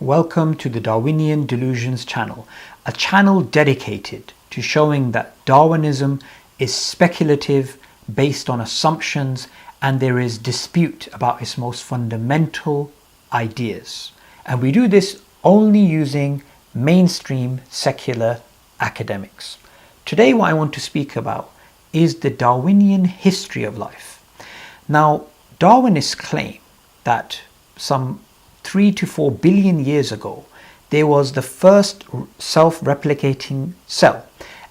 Welcome to the Darwinian Delusions channel, a channel dedicated to showing that Darwinism is speculative, based on assumptions, and there is dispute about its most fundamental ideas. And we do this only using mainstream secular academics. Today what I want to speak about is the Darwinian history of life. Now, Darwinists claim that some 3 to 4 billion years ago, there was the first self-replicating cell.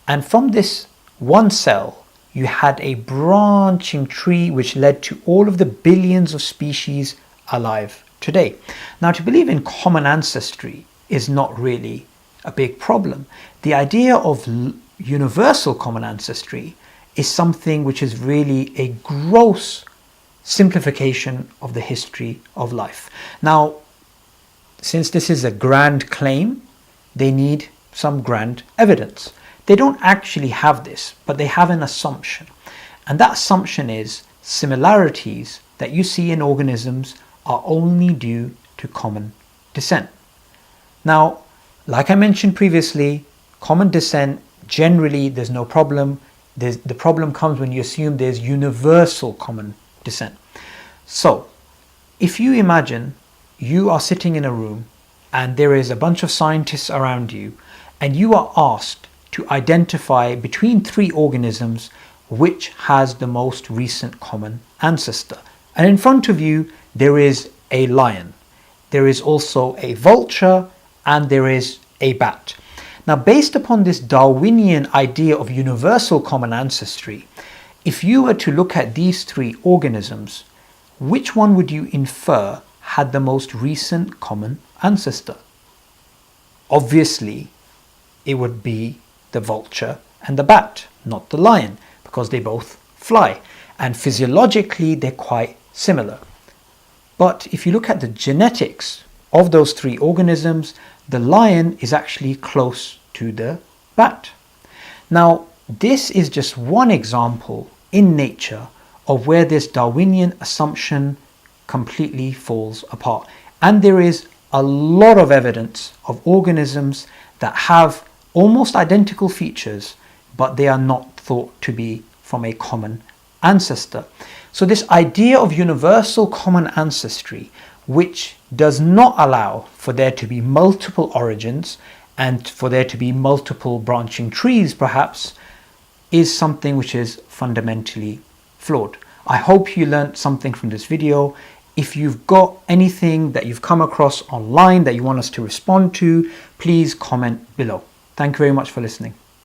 And from this one cell, you had a branching tree which led to all of the billions of species alive today. Now, to believe in common ancestry is not really a big problem. The idea of universal common ancestry is something which is really a gross simplification of the history of life. Now, since this is a grand claim, they need some grand evidence. They don't actually have this, but they have an assumption. And that assumption is similarities that you see in organisms are only due to common descent. Now, like I mentioned previously, common descent, generally there's no problem. The problem comes when you assume there's universal common descent. So, if you imagine you are sitting in a room and there is a bunch of scientists around you and you are asked to identify between three organisms which has the most recent common ancestor. And in front of you there is a lion, there is also a vulture, and there is a bat. Now, based upon this Darwinian idea of universal common ancestry, if you were to look at these three organisms, which one would you infer had the most recent common ancestor? Obviously, it would be the vulture and the bat, not the lion, because they both fly. And physiologically, they're quite similar. But if you look at the genetics of those three organisms, the lion is actually close to the bat. Now, this is just one example in nature of where this Darwinian assumption completely falls apart. And there is a lot of evidence of organisms that have almost identical features, but they are not thought to be from a common ancestor. So this idea of universal common ancestry, which does not allow for there to be multiple origins and for there to be multiple branching trees perhaps, is something which is fundamentally flawed. I hope you learned something from this video. If you've got anything that you've come across online that you want us to respond to, please comment below. Thank you very much for listening.